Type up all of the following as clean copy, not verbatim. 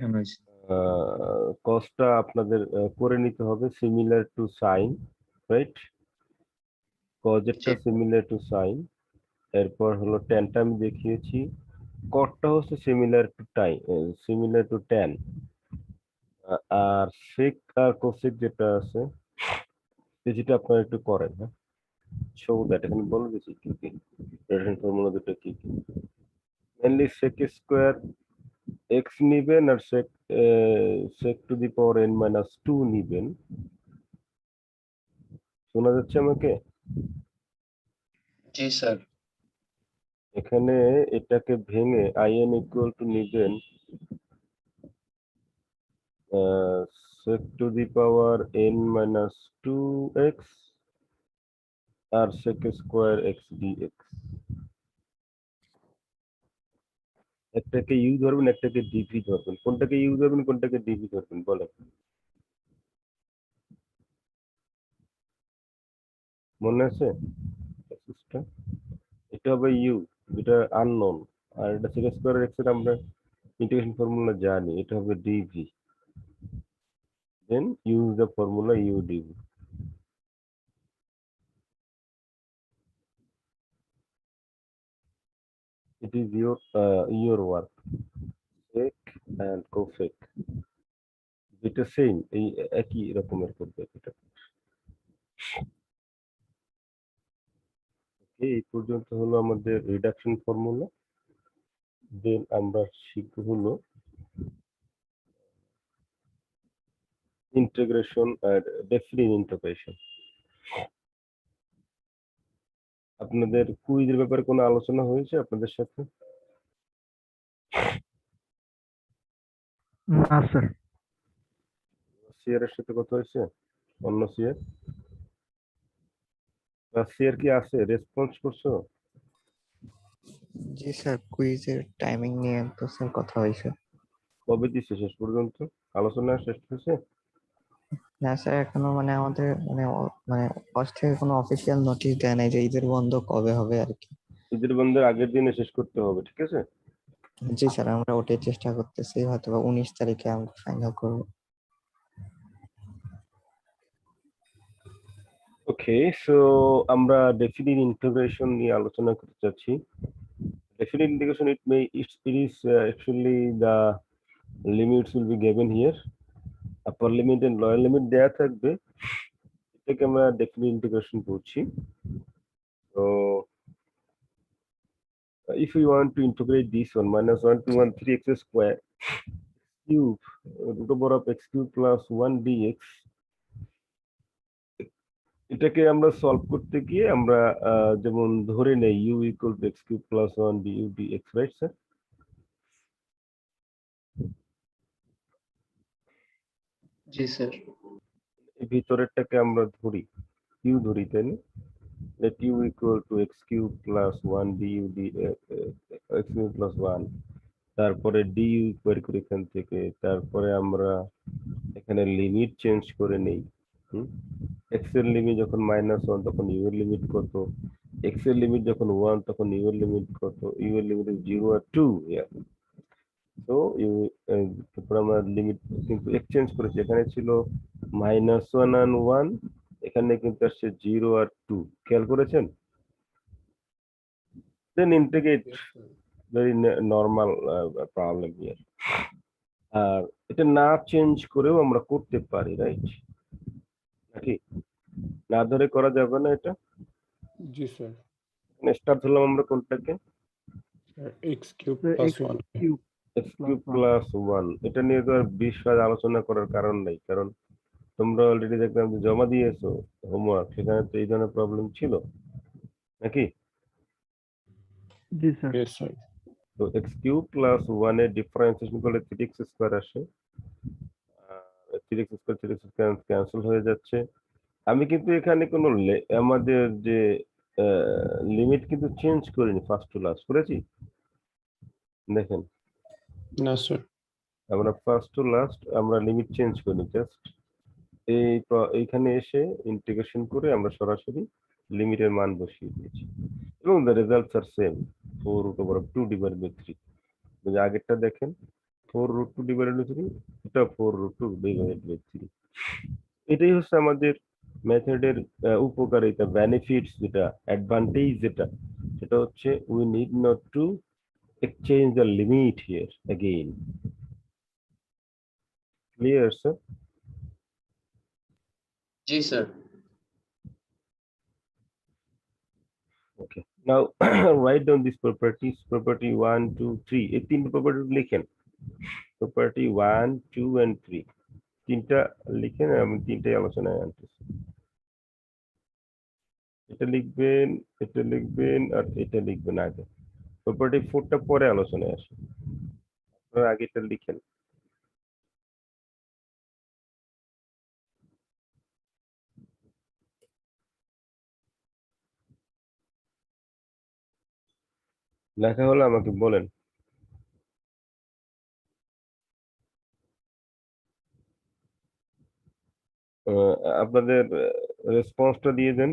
দেখানো হয়েছে। কসটা আপনাদের করে নিতে হবে সিমিলার টু সাইন, রাইট? কজেরটা সিমিলার টু সাইন, এরপর হলো ট্যানটা আমি দেখিয়েছি, কটটা হচ্ছে similar to time, similar to tan, আর সেক আর কোসেক যেটা আছে যেটা আপনারা একটু করেন, হ্যাঁ, শো দ্যাট এখানে বলে দিচ্ছি কি কি রিলেশন ফর্মুলা দুটো কি কি। মেনলি সেক স্কোয়ার এক্স নিবেন আর sec sec to the power n minus two নিবেন। শোনা যাচ্ছে আমাকে? জি স্যার। এখানে এটাকে ভেঙে আইএন ইকুয়াল টু নিবেন sec to the power n minus 2x আর sec square x dx। একটাকে ইউ ধরবেন, একটাকে ডিভি ধরবেন। কোনটাকে ইউ ধরবেন, কোনটাকে ডিভি ধরবেন বলেন? মনে আছে? এটা হবে ইউ, যেটা আননোন, আর এটা sec square x এর আমরা ইন্টিগ্রেশন ফর্মুলা জানি, এটা হবে dv. Then use the formula u dv. It is your work. Sec and cosec এটা সেম, এই একই রকমের করবে এটা। এই পর্যন্ত হলো আমাদের রিডাকশন ফর্মুলা। দেন আমরা শিখব হলো ইন্টিগ্রেশন আর ডেফিনিট ইন্টিগ্রেশন। আপনাদের কুইজের ব্যাপারে কোনো আলোচনা হয়েছে আপনাদের সাথে? না স্যার। সিআর এর সাথে কথা হয়েছে? অন্য সিআর? সিআর কি আছে? রেসপন্স করছো? জি স্যার, কুইজের টাইমিং নিয়ে তো স্যার কথা হয়েছে। কবে দিচ্ছে শেষ পর্যন্ত? আলোচনা শেষ হয়েছে? না স্যার, এখনো মানে আমাদের মানে ফার্স্ট থেকে কোনো অফিসিয়াল নোটিশ দেয় নাই যে ঈদের বন্ধ কবে হবে আর কি। ঈদের বন্ধের আগের দিনে শেষ করতে হবে, ঠিক আছে? জি স্যার, আমরা ওটাই চেষ্টা করতেছি, হয়তো বা 19 তারিখে আমরা ফাইনাল করব। ওকে, সো আমরা ডেফিনিট ইন্টিগ্রেশন নিয়ে আলোচনা করতে চাচ্ছি। Definite integration, it is actually the limits will be given here, upper limit and lower limit দেয়া থাকবে, এটাকে আমরা definite integration বলছি। So if we want to integrate this one minus 1213 x square cube root over of x cube plus 1 dx, এটাকে আমরা solve করতে গিয়ে আমরা যেমন ধরে নেই u equal to x cube plus 1 du dx, right sir? G sir. এই ভিতরেরটাকে আমরা ধরি u ধরি, তাই না? Let u equal to x cube plus 1 du x cube plus 1, তারপরে du বের করি এখান থেকে, তারপরে আমরা এখানে লিমিট চেঞ্জ করে নেই। x এর লিমিট যখন -1 তখন u এর লিমিট কত, x এর লিমিট যখন 1 তখন u এর লিমিট কত, u এর লিমিট 0 আর 2। তো তারপরে আমরা লিমিট কিন্তু এক্সচেঞ্জ করেছি, এখানে ছিল -1 and 1, এখানে কিন্তু আসছে 0 আর 2, খেয়াল করেছেন? Then integrate, very normal problem here. আর এটা না চেঞ্জ করেও আমরা করতে পারি, রাইট? নাকি না ধরে করা যাবে না এটা? জি স্যার। স্টার ধরলাম আমরা কোনটাকে? x cube plus 1 x cube plus 1। এটা নিয়ে তো আর বিশদ আলোচনা করার কারণ নাই, কারণ তোমরা অলরেডি দেখলাম যে জমা দিয়েছো হোমওয়ার্ক, সেখানে তো এই ধরনের প্রবলেম ছিল নাকি? জি স্যার। yes sir. তো x কিউব প্লাস 1 এর ডিফারেন্সিয়েশন করলে 3x স্কয়ার আসে, 3x স্কয়ার 3x ক্যান্সেল হয়ে যাচ্ছে। আমি কিন্তু এখানে কোনো আমাদের যে লিমিট কিন্তু চেঞ্জ করিনি, ফার্স্ট টু লাস্ট করেছি, দেখেন না স্যার। আমরা ফার্স্ট টু লাস্ট আমরা লিমিট চেঞ্জ করিনি, জাস্ট এইখানে এসে ইন্টিগ্রেশন করে আমরা সরাসরি লিমিটের মান বসিয়ে দিয়েছি এবং দ্য রেজাল্টস আর সেম, 4√2 / 3। আগেরটা দেখেন, 4√2 ডিভাইডেড বাই 3, এটা 4√2 ডিভাইডেড বাই 3। এটাই হচ্ছে আমাদের মেথডের উপকারিতা, বেনিফিটস, যেটা অ্যাডভান্টেজ, সেটা হচ্ছে we need not to exchange the limit here again. Clear sir? जी sir. Okay. Now write down these properties. Property 1, 2, 3. এই তিনটা প্রপার্টি লিখেন। প্রপার্টি 1, 2 and 3 তিনটা লিখেন, আমি তিনটাই আলোচনায় আনতেছি। এটা লিখবেন, এটা লিখবেন, আর এটা লিখবেন আগে। প্রপার্টি 4টা পরে আলোচনায় আসে, আপনারা আগে এটা লিখেন। লেখা হলে আমাকে বলেন। আপনাদের রেসপন্সটা দিয়ে দেন।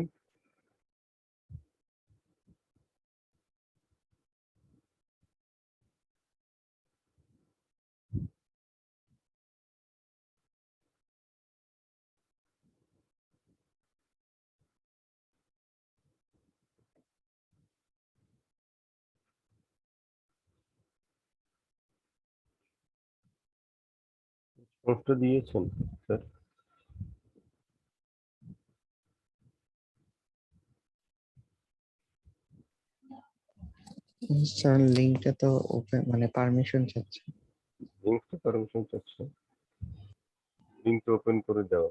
রেসপন্সটা দিয়েছেন স্যার? স্যার লিঙ্কটা তো ওপেন, মানে পারমিশন চাচ্ছে। লিঙ্কটা পারমিশন চাচ্ছে, লিঙ্কটা ওপেন করে দেওয়া।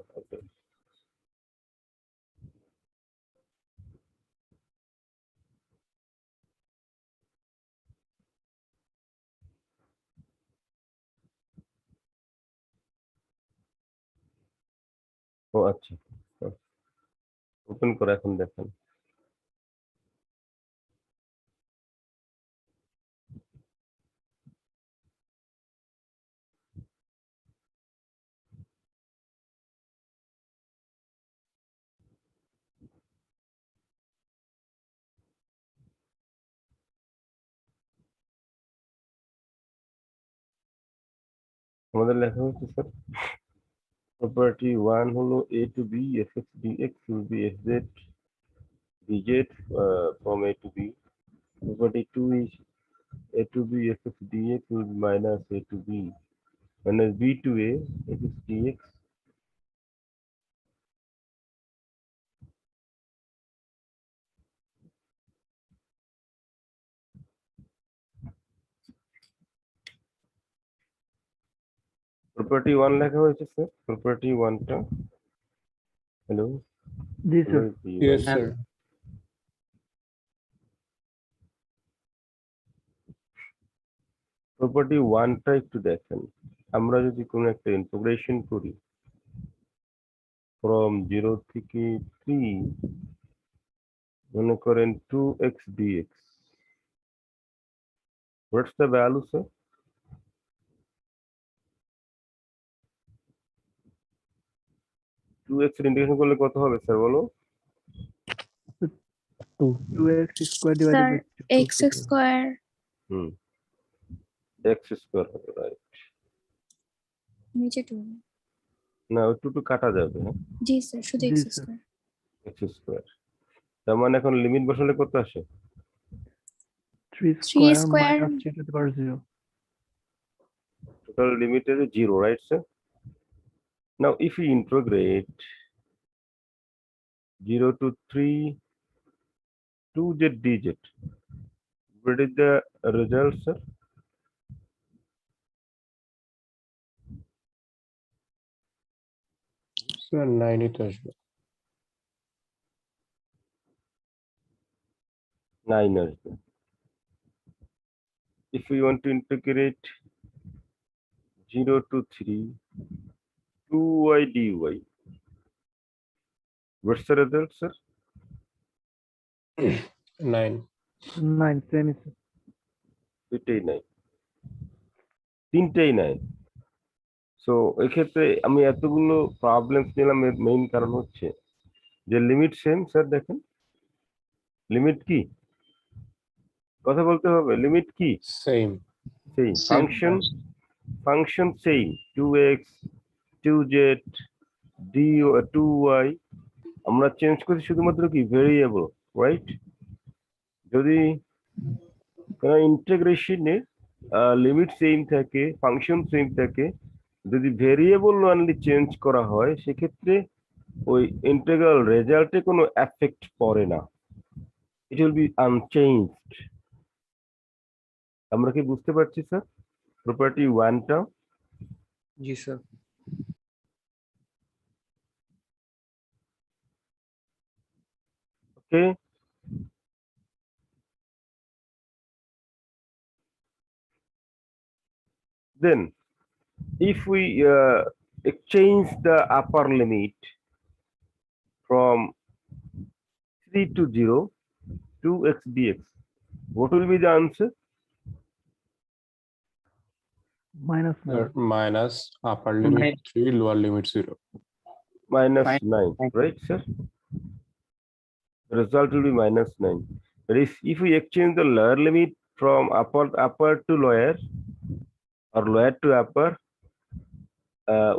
ও আচ্ছা, ওপেন করে এখন দেখেন। আমাদের লেখা হচ্ছে স্যার, প্রপার্টি 1 হলো a to b fx dx will be fz dz from a to b. Property 2 is a to b fx dx will be minus a to b minus b to a fx dx. Property 1 লেখা হয়েছে sir, property 1টা। Hello, जी sir. Yes, sir. Property 1টা একটু দেখেন। আমরা যদি কোনো একটা integration করি from 0 থেকে 3, মনে করেন 2x dx, what's the value sir? 2x এর ইন্টিগ্রেশন করলে কত হবে স্যার বলো? 2x square divided Sir, by 2 x square hmm, x square হবে, রাইট। नीचे 2 না, ওই 2 কাটা যাবে, হ্যাঁ, जी सर शुद्ध जी x sir. square x square. তার মানে এখন লিমিট বসালে কত আসে? 3 3 square square minus 3 to the power 0। Total limit is 0, right sir? Now if we integrate 0 to 3 2z dz, what is the result sir? Sir, 9 it আসবে। 9 আসবে। If we want to integrate 0 to 3 2y dy, what's the result sir? 9। 9 same is এটাই নাই, তিনটেই নাই। So এক্ষেত্রে আমি এতগুলো problems নিলাম, এর মেইন কারণ হচ্ছে যে লিমিট সেম স্যার। দেখেন লিমিট কি, কথা বলতে হবে, লিমিট কি? সেম। সেই Same, function, function same 2x 2z d2y আমরা চেঞ্জ করছি শুধুমাত্র কি ভেরিয়েবল, রাইট? যদি ইন্টিগ্রেশনে লিমিট সেম থাকে, ফাংশন সেম থাকে, যদি ভেরিয়েবল অনলি চেঞ্জ করা হয় সেক্ষেত্রে ওই ইন্টিগ্রাল রেজাল্টে কোনো এফেক্ট পড়ে না, ইট উইল বি আনচেঞ্জড। আমরা কি বুঝতে পারছি স্যার প্রপার্টি 1টা? জি sir. Okay, then if we exchange the upper limit from 3 to 0 2x dx, what will be the answer? minus Sir, 9. minus upper limit Nine. 3, lower limit 0. Minus Fine. 9, Fine. right sir? The result will be minus 9. But if we exchange the lower limit from upper to lower or lower to upper,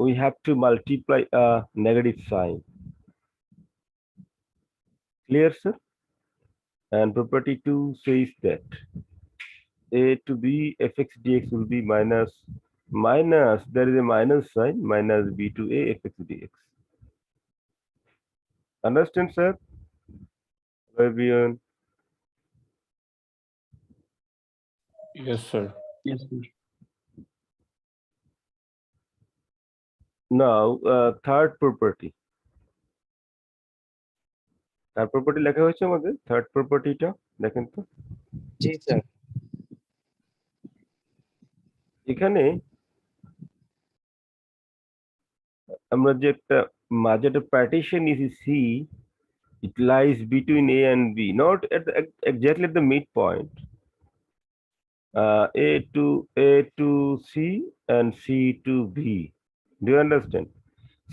we have to multiply a negative sign. Clear sir? And property 2 says that a to b fx dx will be minus there is a minus sign, minus b to a fx dx. Understand sir? Everyone? Yes, sir. Yes, sir. Now third property. Third property লেখা হয়েছে আমাদের, third প্রপার্টিটা দেখেন তো। জি sir. এখানে আমরা যে একটা মাঝে একটা পার্টিশন নিয়েছি C, it lies between a and b, not at the, exactly at the midpoint. A to c and c to b. Do you understand?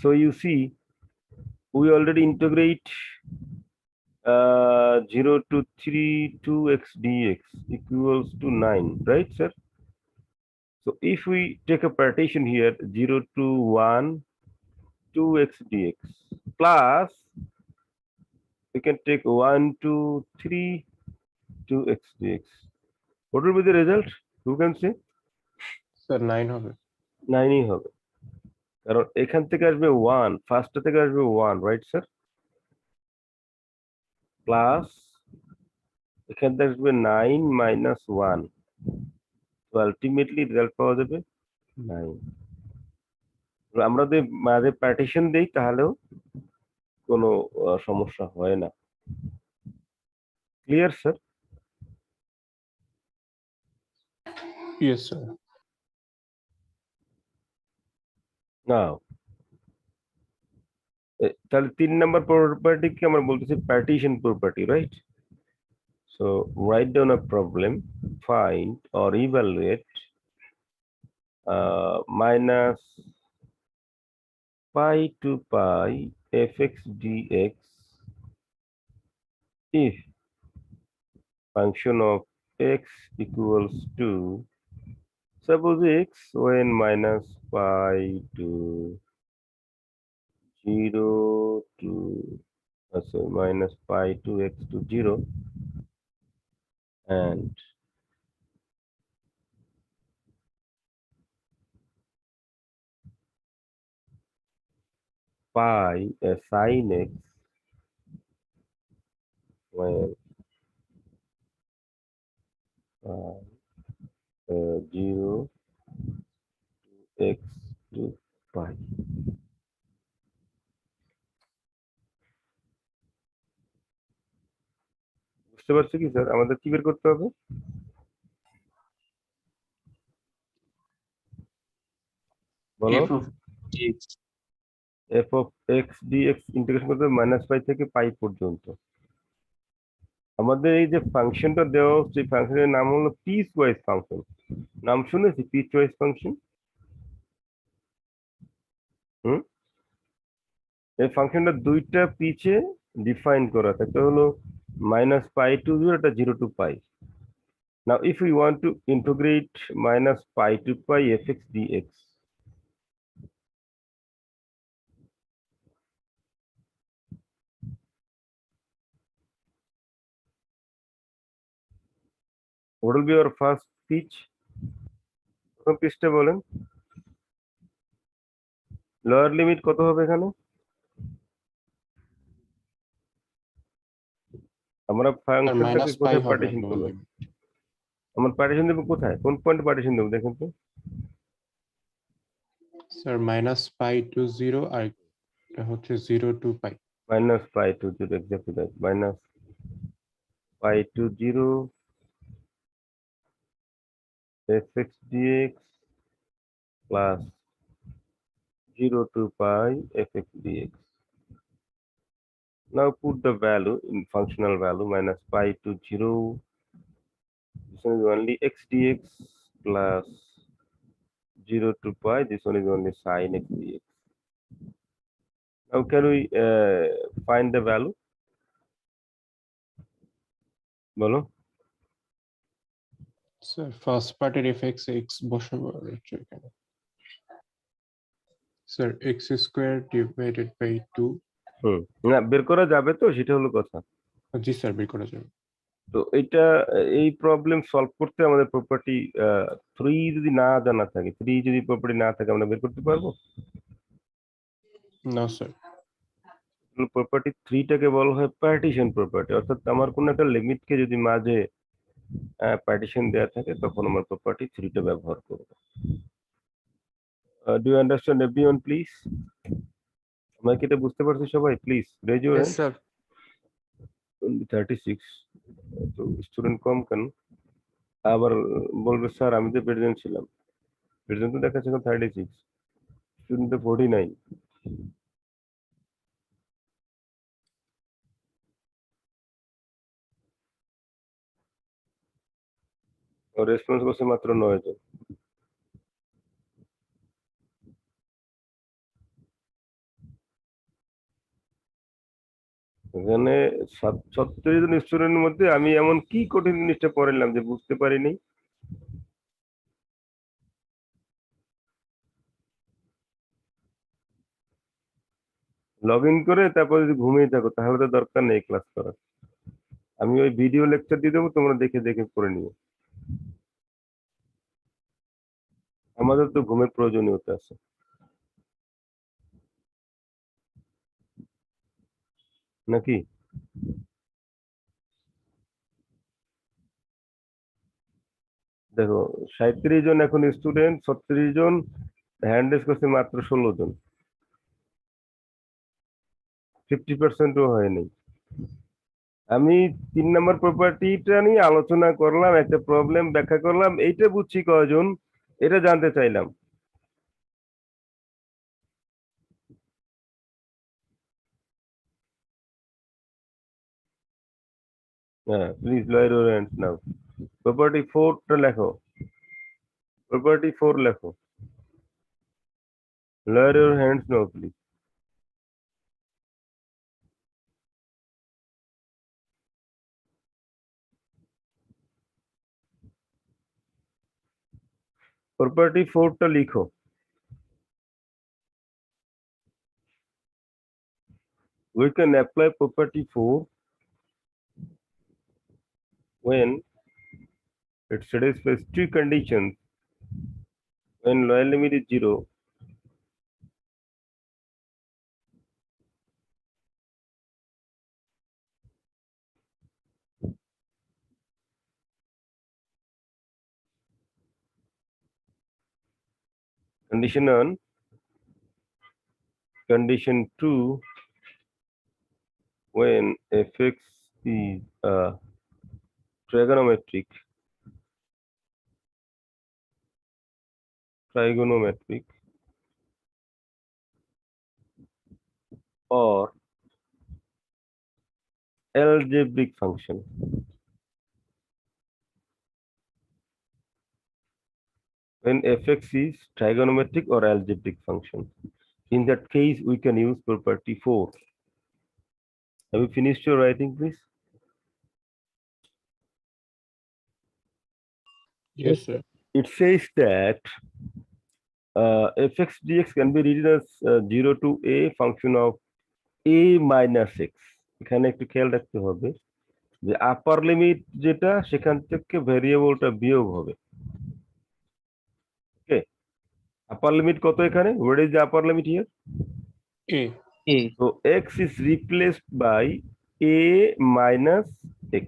So you see we already integrate 0 to 3 2x dx equals to 9, right sir? So if we take a partition here 0 to 1 2x dx plus we can take 1 to 3 2x dx, what will be the result? Who can say? Sir, 9 হবে। 9ই হবে, কারণ এখান থেকে আসবে 1, ফার্স্টটা থেকে আসবে 1, right sir? Plus এখান থেকে আসবে 9 মাইনাস 1, তো আলটিমেটলি রেজাল্ট পাওয়া যাবে 9। আমরা যদি মাঝে পার্টিশন দেই তাহলেও কোনো সমস্যা হয় না। Clear sir? Yes, sir. নাও তাহলে 3 নাম্বার প্রপার্টিকে আমরা বলতেছি partition property, right? So write down a problem, find or evaluate minus pi to pi fx dx if function of x equals to, suppose x when minus pi to 0 to sorry, minus pi to x to 0 and pi sin x when 0 to x to pi. বুঝতে পারছি কি sir? আমাদের কি বের করতে হবে? বলো। f of dx f of x dx integration করতে হবে মাইনাস পাই থেকে পাই পর্যন্ত। আমাদের এই যে ফাংশনটা দেওয়া হচ্ছে ফাংশনের নাম হলো পিস ওয়াইজ ফাংশন। নাম শুনেছি পিস ওয়াইজ ফাংশন? এই ফাংশনটা দুইটা পিচে ডিফাইন করা, একটা হলো মাইনাস পাই টু 0, একটা 0 to pi. Now, if we want to integrate minus pi to pi fx dx, what will be our first pitch? প্রথম পৃষ্ঠে বলেন লোয়ার লিমিট কত হবে এখানে? আমরা Sir, ফাংশনটাকে minus pi কোথায় হবে পার্টিশন lower করব? limit. আমরা পার্টিশন দেব কোথায়? কোন পয়েন্টে পার্টিশন দেব দেখেন তো? Sir, minus pi to 0 আর এটা হচ্ছে 0 to pi. minus pi to 0, exactly that. Minus pi to 0 fx dx plus 0 to pi fx dx. Now put the value in functional value minus pi to 0. This one is only x dx plus 0 to pi. This one is only sin x dx. Now can we find the value? বলো Sir, first part এর fx x বসাবো আর হচ্ছে এখানে। Sir, x square divided by 2. না বের করা যাবে তো, সেটা হলো কথা। জি স্যার, বের করা যাবে। তো এটা এই প্রবলেম সলভ করতে আমাদের প্রপার্টি 3 যদি না জানা থাকে, 3 যদি প্রপার্টি না থাকে আমরা বের করতে পারবো? না স্যার। প্রপার্টি 3 টাকে বলা হয় পার্টিশন প্রপার্টি, অর্থাৎ আমার কোনো একটা লিমিটকে যদি মাঝে পার্টিশন দেওয়া থাকে তখন আমার প্রপার্টি 3 টা ব্যবহার করব। Do you understand everyone please? আমরা কি এটা বুঝতে পারছি সবাই? Please raise your Yes, sir. 36, তো স্টুডেন্ট কম কেন? আবার বলবে স্যার আমি তো প্রেজেন্ট ছিলাম, প্রেজেন্ট তো দেখাচ্ছে 36, স্টুডেন্ট তো 49। ও রেসপন্স করছে মাত্র 9 জন। এখানে 36 জন স্টুডেন্টের মধ্যে আমি এমন কি কঠিন জিনিসটা পড়াইলাম যে বুঝতে পারিনি? লগ ইন করে তারপর যদি ঘুমিয়ে থাকো তাহলে তো দরকার নেই ক্লাস করার। আমি ওই ভিডিও লেকচার দিয়ে দেবো, তোমরা দেখে দেখে পড়ে নিও। আমাদের তো ঘুমের প্রয়োজনীয়তা আছে। নাকি? দেখো 37 জন এখন স্টুডেন্ট, 36 জন হ্যান্ড রেজ করছে মাত্র 16 জন, 50%ও হয়নি। আমি 3 নম্বর প্রপার্টিটা নিয়ে আলোচনা করলাম, একটা প্রবলেম ব্যাখ্যা করলাম, এইটা বুঝছি কয়জন এটা জানতে চাইলাম। হ্যাঁ please lawyer your hands now. Property 4 টা লেখো, প্রপার্টি 4 লেখো। Lawyer your hands now please. Property 4 টা লিখো। We can apply property 4 when it satisfies 2 conditions. When lower limit is 0, condition 1, condition 2, when fx is trigonometric, or algebraic function. When fx is trigonometric or algebraic function, in that case we can use property 4. Have you finished your writing, please? Yes, sir. it says that fx dx can be written as 0 to a function of a minus x. এখানে একটু খেয়াল রাখতে হবে যে আপার limit যেটা সেখান থেকে ভেরিয়েবলটা বিয়োগ হবে। ওকে, আপার লিমিট কত এখানে? What is the upper limit here? A. A. So x is replaced by a minus x.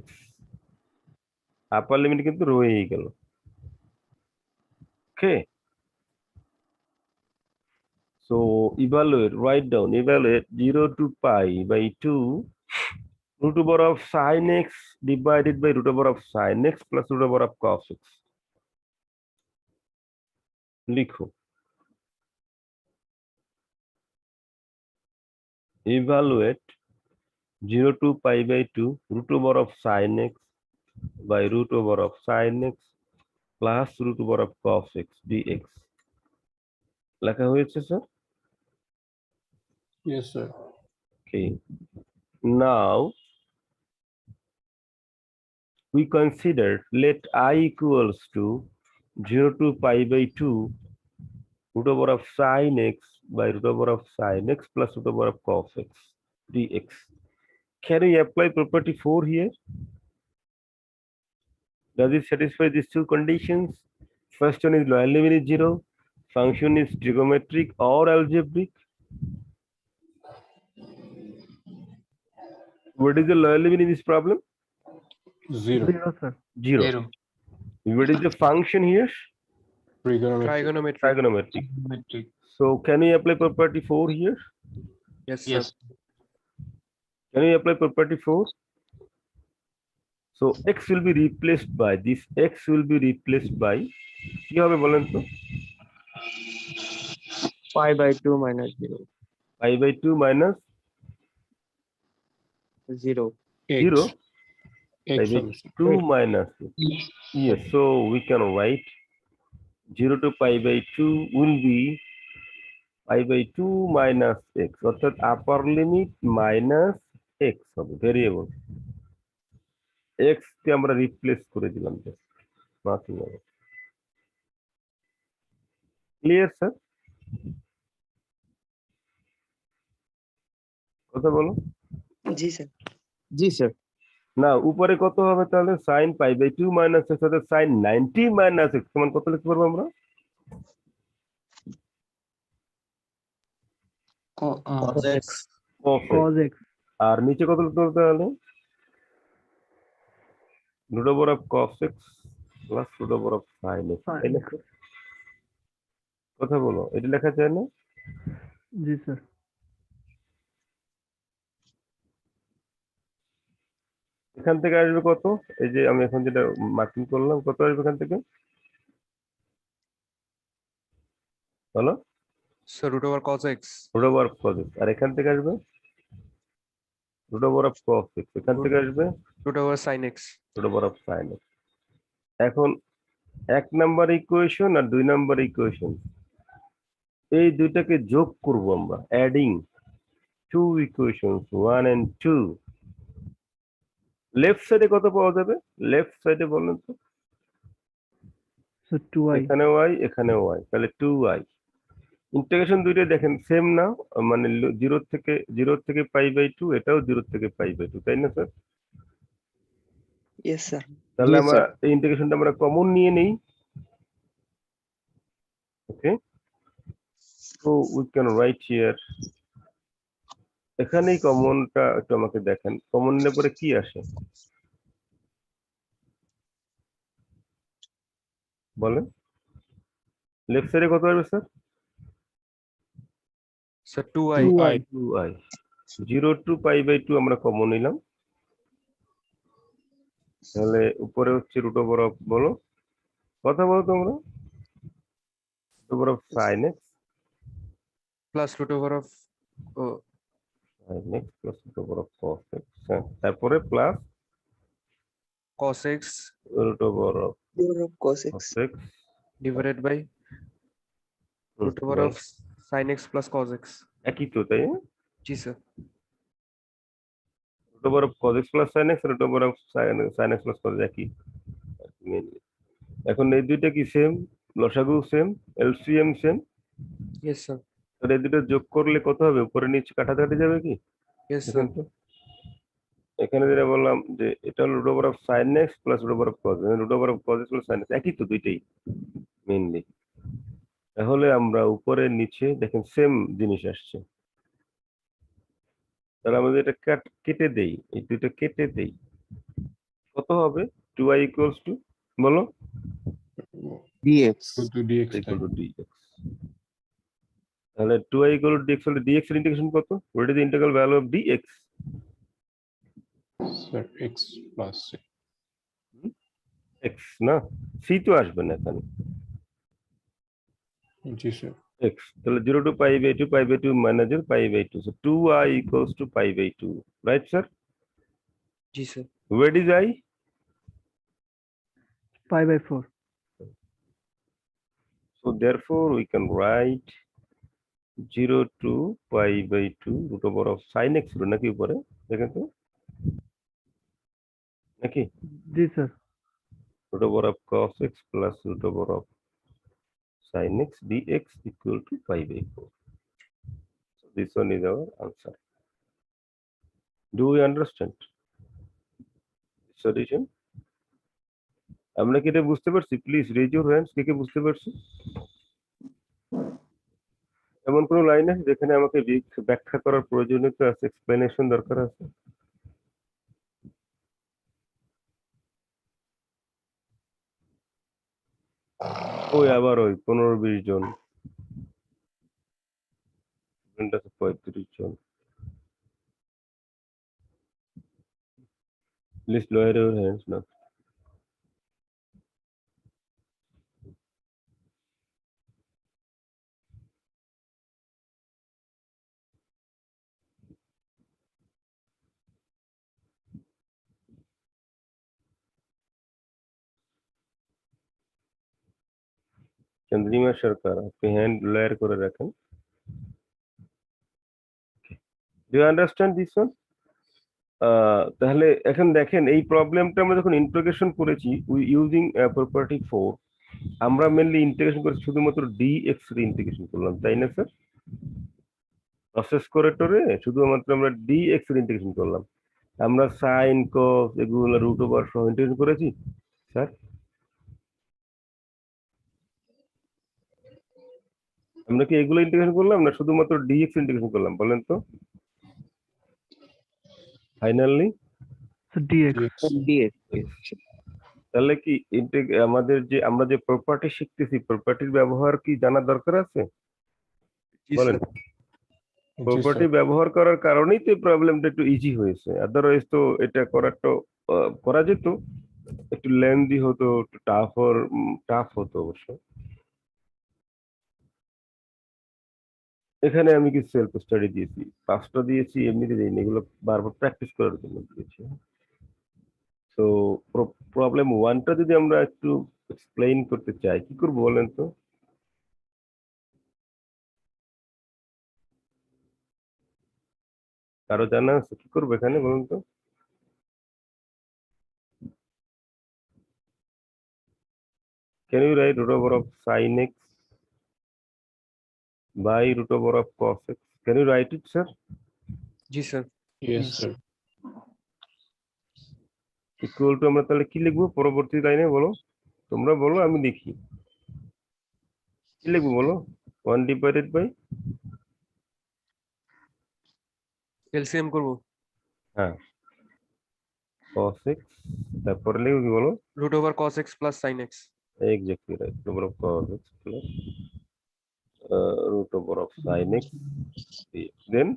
Upper limit কিন্তু রয়েই গেল। ওকে, so evaluate, write down, evaluate 0 to pi by 2 root over of sin x divided by root over of sin x plus root over of cos x. লিখো, evaluate 0 to pi by 2 root over of sin x by root over of sin x plus root over of cos x dx. লেখা হয়েছে sir? Yes, sir. Okay, now we consider let I equals to 0 to pi by 2 root over of sin x by root over of sin x plus root over of cos x dx. Can we apply property 4 here? Does it satisfy these two conditions? First one is lower limit is 0, function is trigonometric or algebraic. What is the lower limit in this problem? 0. 0, sir. 0. Zero. What is the function here? Trigonometry. Trigonometry. Trigonometric. Trigonometric. So can we apply property 4 here? Yes, Yes. sir. Can we apply property 4? So x will be replaced by this, x will be replaced by কি হবে বলেন তো? Pi by 2 minus 0. pi by 2 minus 0. 0 X. pi by 2 minus yes, so we can write 0 to pi by 2 will be pi by 2 minus x অর্থাৎ আপার limit minus x হবে variable. x কে আমরা replace করে দিলাম, just nothing else. Clear sir? কথা বলো जी sir. जी sir. না, উপরে কত হবে তাহলে? sin pi by 2 minus x অর্থাৎ sin 90 minus x সমান কত লিখতে পারবো আমরা? Cos X. cos x। Cos x. আর নিচে কত লিখতে হবে তাহলে? root over of cos x plus root over of sin x। তাই না? কথা বলো, এটা লেখা যায় না? जी सर. এখান থেকে আসবে কত? এই যে আমি এখন যেটা মার্কিং করলাম, কত আসবে এখান থেকে? বলো। So root over cos X. root over of cos x। আর এখান থেকে আসবে root over of cos x। এখান থেকে আসবে Root over sin X. root over of sin x। এখন 1 নাম্বার ইকুয়েশন আর 2 নাম্বার ইকুয়েশন, এই দুইটাকে যোগ করব আমরা, অ্যাডিং 2 ইকুয়েশনস 1 and 2। লেফট সাইডে কত পাওয়া যাবে? লেফট সাইডে বলেন তো। So 2i. এখানে y এখানে y, তাহলে 2y। ইন্টিগ্রেশন দুইটা দেখেন সেম না, মানে 0 থেকে পাই বাই 2, এটাও 0 থেকে পাই বাই 2, তাই না স্যার? Yes sir. তাহলে Yes, আমরা এই ইন্টিগ্রেশনটা আমরা কমন নিয়ে নেই। Okay, so we can write here, এখানেই কমনটা একটু আমাকে দেখেন, কমন নিলে পরে কি আসে বলেন? লেফট সাইডে কত আসবে sir? So 2i. 2i. 2i। 0 to pi by 2 আমরা কমন নিলাম, তাহলে উপরে হচ্ছে রুট ওভার অফ, বলো কথা বলো তোমরা, root over of sin x Plus root over of sin x plus root over of cos x, তারপরে plus cos X root over of cos cos x divided by root over of sin X plus cos X. একই তো, তাই না? जी sir. root over of cos x plus sin x, root over of sin x plus cos x একই mainly. এখন এই দুইটা কি same, লসাগু same, LCM same, Yes, sir. তাহলে এই দুটো যোগ করলে কত হবে, উপরে নিচে কাটাকাটি যাবে কি? Yes, দেখেন sir. তো, এখানে যেটা বললাম যে এটা হলো root over of sine x plus root over of cos, root over of cos x plus sine x, একই তো দুইটাই মেইনলি। তাহলে আমরা উপরে নিচে দেখেন সেম জিনিস আসছে, তাহলে আমাদের এটা কেটে দেই, এই দুইটা কেটে দেই, কত হবে? 2i ইকুয়ালস টু, বলো, dx to dx ইকুয়াল তাই। To dx। তাহলে 2i ইকুয়াল টু dx হলে dx এর ইন্টিগ্রেশন কত? What is the integral value of dx? Sir x plus x না, c তো আসবে না এখানে, জি স্যার। x, তাহলে 0 to pi by 2, pi by 2 minus 0, pi by 2, so 2i equals to pi by 2, right sir? Ji, sir. Where is I? Pi by 4. So therefore we can write 0 to pi by 2 root over of sin x হলো নাকি উপরে, দেখেন তো নাকি, Ji sir. root over of cos x plus root over of sin x dx equal to pi by 4. So this one is our answer. Do we understand solution? আমরা কি এটা বুঝতে পারছি? প্লিজ রেজ ইউর হ্যান্ডস, কে কে বুঝতে পারছি? এমন কোনো line আছে যেখানে আমাকে ব্যাখ্যা করার প্রয়োজনীয়তা আছে, এক্সপ্লেনেশন দরকার আছে? ওই আবার ওই 15-20 জন, 35 জন, প্লিজ লোয়ার ইউর হ্যান্ডস না। চন্দ্রিমা সরকার, আপনি হ্যান্ড লোয়ার করে রাখেন। Do you understand this one? তাহলে এখন দেখেন এই প্রবলেমটা আমরা যখন ইন্টিগ্রেশন করেছি ইউজিং প্রপার্টি 4, আমরা মেনলি ইন্টিগ্রেশন করেছি শুধুমাত্র dx এর ইন্টিগ্রেশন করলাম, তাই না স্যার? প্রসেস করে টোরে শুধুমাত্র আমরা dx এর ইন্টিগ্রেশন করলাম, আমরা সাইন কস এগুলো রুট ওভার সহ ইন্টিগ্রেশন করেছি স্যার। আমরা কি এগুলো ইন্টিগ্রেশন করলাম না শুধুমাত্র dx ইন্টিগ্রেশন করলাম, বলেন তো ফাইনালি? So dx. dx তাহলে কি আমাদের যে আমরা যে প্রপার্টি শিখতেছি, প্রপার্টির ব্যবহার কি জানা দরকার আছে? Ji, বলেন, sir. জি প্রপার্টি স্যার। ব্যবহার করার কারণেই তো প্রবলেমটা একটু ইজি হয়েছে, আদারওয়াইজ তো এটা করা যেত, একটু লেন্দি হতো, একটু টাফ হতো অবশ্য। এখানে আমি কি সেলফ স্টাডি দিয়েছি, 5টা দিয়েছি, এমনিতে দিইনি, এগুলো বারবার প্র্যাকটিস করার জন্য দিয়েছি। তো প্রবলেম 1টা যদি আমরা একটু এক্সপ্লেইন করতে চাই, কি করবো বলেন তো? কারো জানা আছে কি করবো এখানে, বলুন তো? Can you write root over of sin x by root over of cos x? Can you write it, sir? Ji, sir. Yes sir. Equal to আমরা তাহলে কি লিখবো পরবর্তী লাইনে, বলো, তোমরা বলো, আমি লিখি। কি লিখবো বলো? 1 divided by, LCM করবো। হ্যাঁ, cos x, তারপরে লিখবো কি বলো? Root over cos x plus sin x. Exactly right. Root over of cos x plus root over of sin x. Then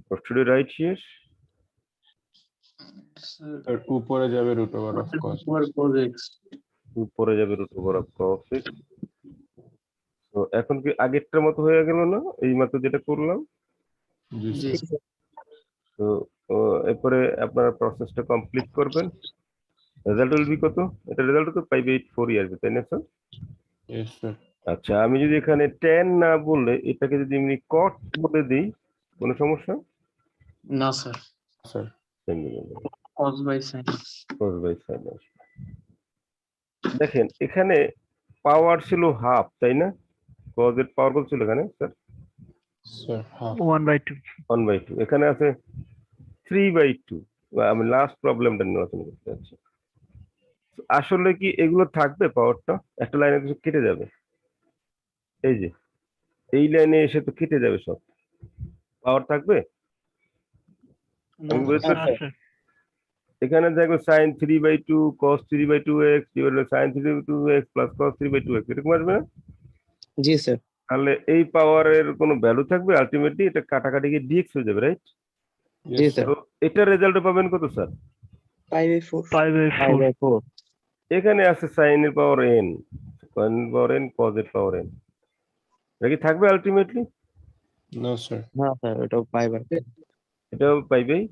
what should you write here? আর উপরে যাবে root over of কস। উপরে যাবে root over of cos x। তো এখন কি আগেরটার মতো হয়ে গেল না, এই মাত্র যেটা করলাম? জি স্যার। তো এরপরে আপনারা প্রসেসটা কমপ্লিট করবেন, রেজাল্ট উইল বি কত? এটা রেজাল্ট তো পাই বাই 4 আসবে, তাই না স্যার? Yes sir. আচ্ছা, আমি যদি এখানে tan না বললে এটাকে যদি আমি cot বলে দিই, কোনো সমস্যা? না sir, sir cos by sin x। cos by sin আসবে। দেখেন এখানে পাওয়ার ছিল হাফ, তাই না? কজের পাওয়ার কত ছিল এখানে স্যার? Sir, half. 1/2. 1/2। এখানে আছে 3/2। আমি লাস্ট প্রবলেমটা নিয়ে আলোচনা করতে চাচ্ছি। আসলে কি এগুলো থাকবে পাওয়ারটা? একটা লাইনে কিছু কেটে যাবে, এই যে এই লাইনে এসে তো কেটে যাবে সব, পাওয়ার থাকবে? আমি বুঝতে না পারছি। স্যার। এখানে দেখো sine 3/2 cos 3/2x sine 3/2x plus cos 3/2x, এরকম আসবে না? জি স্যার। তাহলে এই পাওয়ারের কোনো ভ্যালু থাকবে? আলটিমেটলি এটা কাটাকাটি গিয়ে ডিএক্স হয়ে যাবে, রাইট? জি Yes, স্যার। তো এটার রেজাল্ট পাবেন কত স্যার? 5/4. 5/4। এখানে আছে সাইনের পাওয়ার n, সাইনের পাওয়ার n, cos এর পাওয়ার n, এটা কি থাকবে আলটিমেটলি? no, sir. না স্যার, ওটাও 5/4। এটাও পাইবেই।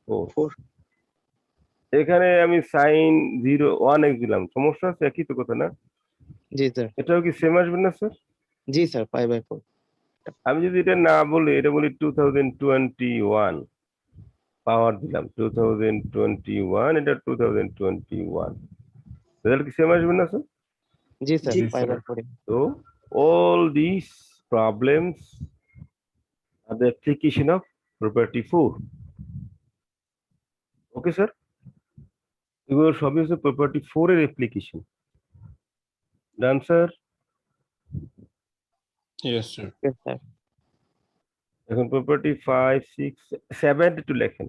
ও 4। এখানে আমি সাইন 1x দিলাম, সমস্যা আছে? একই তো কথা না? জি স্যার। এটাও কি সেম আসবে না স্যার? জি স্যার, 5/4। আমি যদি এটা না বলি, এটা বলি 2021 পাওয়ার দিলাম, 2021, এটা 2021, রেজাল্ট কি সেম আসবে না sir? G sir, G, sir. 5/4। So all these problems are the application of property 4. Okay sir, এগুলো সবই হচ্ছে property 4 এর application। Done sir? Yes, sir. Yes, sir. এখন property 5, 6, 7 একটু লেখেন,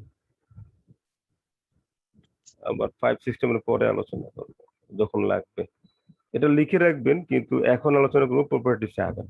আবার 5, 6 আমরা পরে আলোচনা করবো যখন লাগবে। এটা লিখে রাখবেন, কিন্তু এখন আলোচনা করবো property 7।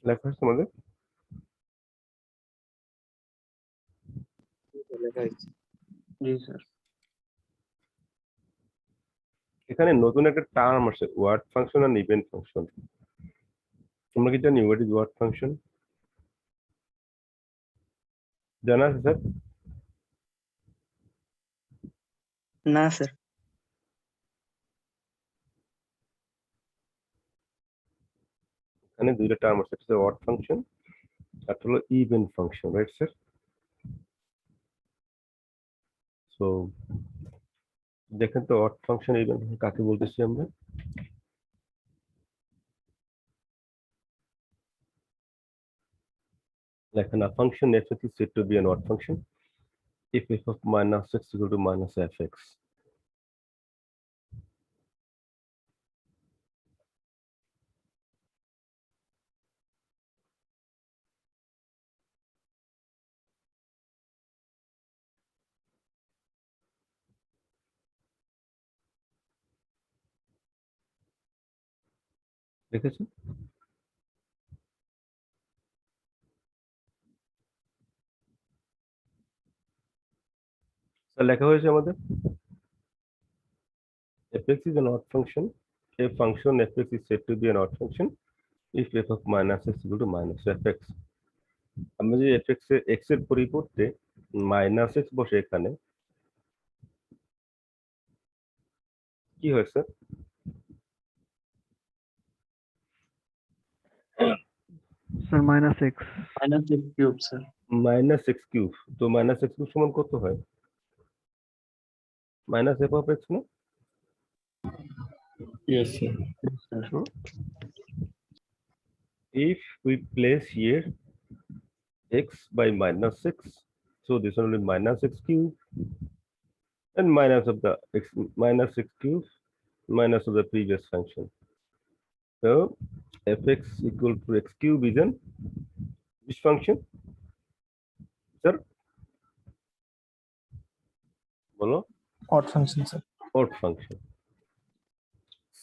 লেখা হচ্ছে আমাদের? লেখা হয়েছে। জি স্যার। এখানে নতুন একটা টার্ম আছে, ওয়ার্ড ফাংশন আর ইভেন্ট ফাংশন। তোমরা কি জানি হোয়াট ইজ ওয়ার্ড ফাংশন? জানা আছে স্যার? না স্যার। এখানে দুইটা টার্ম আছে, একটা হচ্ছে ওয়ার্ড ফাংশন আর হলো event function, right sir? So দেখেন তো ওয়ার্ড ফাংশন ইভেন্ট কাকে বলতেছি আমরা? লেখেন a function f(x) is said to be an odd function if f of minus x equal to minus fx. দেখেছেন? লেখা হয়েছে আমাদের fx is an odd function. A function fx is said to be an odd function if f of minus x equal to minus fx. আমরা যে fx এ x এর পরিবর্তে minus x বসে এখানে কি হয় sir? Sir, minus x. Minus x cube, sir. Minus x cube, তো minus x cube সমান কত হয়? মাইনাস এফ অফ এক্স না? Yes, sir. If we place here x by minus 6, so this one will be minus x cube and minus of the x minus x cube minus of the previous function. So fx equal to x cube is an which function? Sir? Bolo? Odd function, sir. Odd function.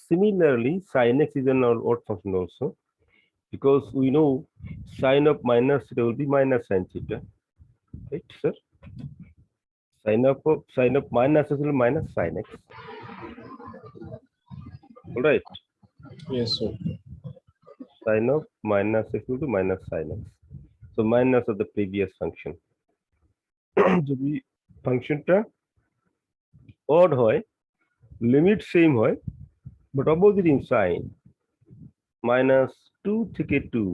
Similarly, sin x is an odd function also, because we know sin of minus theta will be minus sin theta, right, sir? Sin of minus x will be minus sin x. All right. Yes, sir. Sin of minus x equal to minus sin x. So minus of the previous function. যদি ফাংশনটা odd হয়, limit same হয়, but opposite in sign. minus 2 থেকে 2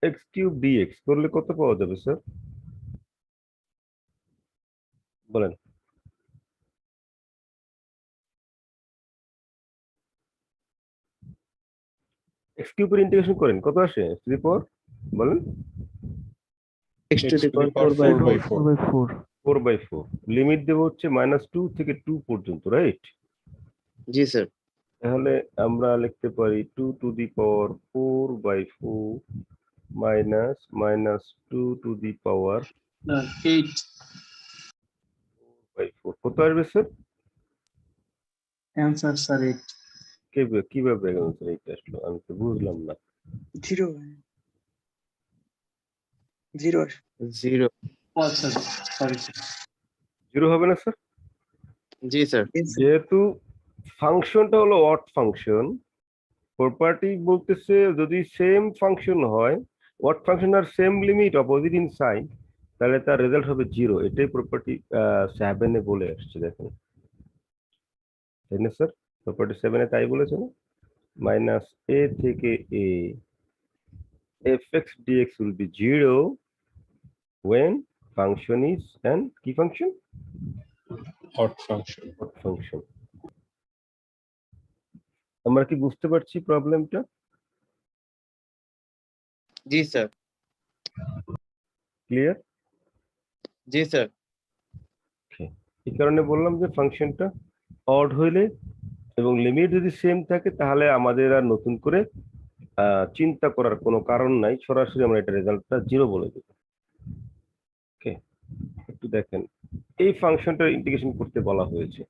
x cube dx করলে কত পাওয়া যাবে sir? বলেন। x cube এর ইন্টিগ্রেশন করেন কত আসে? x to the power বলেন। x to the power 4 by 4. 4/4. 4/4 limit দেব হচ্ছে -2 থেকে 2 পর্যন্ত, রাইট? জি স্যার। তাহলে আমরা লিখতে পারি 2 to the power 4/4 minus 2 to the power 8. 4/4 কত আসবে স্যার? Answer, sir, 8. কিভাবে answer এইটা আসলো? আমি তো বুঝলাম না। 0 0 Oh, sir. Sorry, sir. 0 হবে না স্যার? জি স্যার। যেহেতু ফাংশনটা হলো অড ফাংশন, প্রপার্টি বলতেছে যদি সেম ফাংশন হয়, অড ফাংশন আর same limit opposite in sign, তাহলে তার রেজাল্ট হবে 0। এটাই প্রপার্টি 7 এ বলে আসছে, দেখেন, তাই না স্যার? প্রপার্টি 7 এ তাই বলেছে না? মাইনাস a থেকে a fx dx will be 0 when function is an কি function? Odd function. odd function. আমরা কি বুঝতে পারছি প্রবলেমটা? জি স্যার। ক্লিয়ার? জি স্যার। এই কারণে বললাম যে ফাংশনটা অড হইলে এবং লিমিট যদি সেম থাকে তাহলে আমাদের আর নতুন করে চিন্তা করার কোনো কারণ নাই, সরাসরি আমরা এটা রেজাল্টটা 0 বলে দেব। ওকে, একটু দেখেন, এই ফাংশনটার ইন্টিগ্রেশন করতে বলা হয়েছে।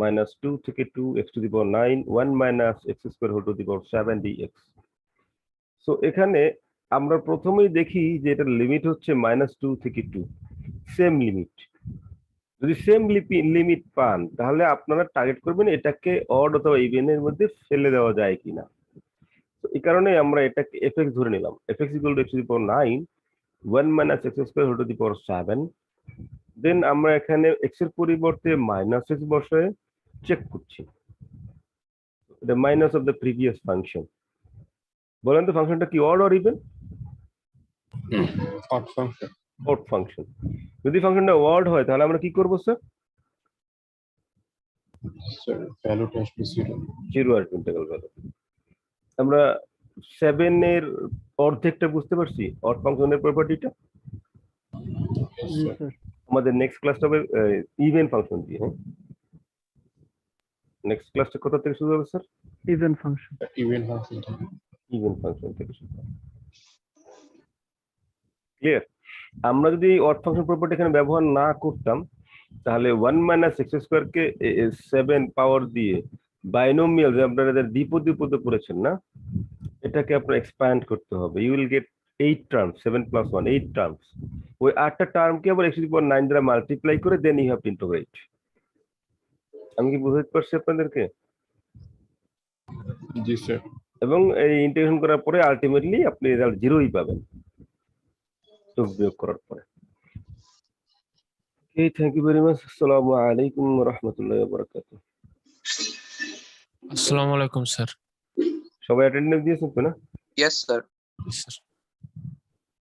-2 থেকে 2 x to the power 9 1 minus x square whole to the power 7 dx। So এখানে আমরা প্রথমেই দেখি যে এটার লিমিট হচ্ছে -2 থেকে 2, সেম লিমিট। যদি সেম লিমিট পান তাহলে আপনারা টার্গেট করবেন এটাকে অড অথবা ইভেন এর মধ্যে ফেলে দেওয়া যায় কিনা। তো এই কারণে আমরা এটাকে fx ধরে নিলাম। fx equal to x to the power 9 1 minus x square whole to the power 7। দেন আমরা এখানে x এর পরিবর্তে -x বসায় চেক করছি, এটা minus of the previous function. বলেন তো ফাংশনটা কি odd or even? Odd function. Odd function. যদি ফাংশনটা অড হয় তাহলে আমরা কি করব sir? Sir, value has to be 0. 0 আসবে ইন্টিগ্রাল ভ্যালু। আমরা 7 এর অর্ধেকটা বুঝতে পারছি অড ফাংশনের প্রপার্টিটা। জি স্যার। আমাদের নেক্সট ক্লাসটা হবে ইভেন ফাংশন দিয়ে। হ্যাঁ, নেক্সট ক্লাসটা কোথা থেকে শুরু হবে sir? Even function. Even function even function থেকে শুরু হবে। ক্লিয়ার? আমরা যদি অড ফাংশন প্রপার্টি এখানে ব্যবহার না করতাম তাহলে 1 মাইনাস এক্স স্কোয়ারকে 7 পাওয়ার দিয়ে বাইনোমিয়াল যে আপনারা দ্বিপদে করেছেন না, এটাকে আপনার এক্সপ্যান্ড করতে হবে। You will get 8 terms, 7 + 1 8 terms. ওই 8টা টার্মকে আবার x⁹9 দ্বারা মাল্টিপ্লাই করে then you have to integrate. আমি কি বুঝাতে পারছি আপনাদেরকে? জি স্যার। এবং এই ইন্টিগ্রেশন করার পরে আলটিমেটলি আপনি রেজাল্ট 0ই পাবেন যোগ বিয়োগ করার পরে। ওকে, থ্যাংক ইউ ভেরি মাচ। আসসালামু আলাইকুম ওয়া রাহমাতুল্লাহি ওয়া বারাকাতুহু। আসসালামু আলাইকুম স্যার। সবাই অ্যাটেন্ডেন্স দিয়েছেন তো না? Yes, sir. Yes, sir.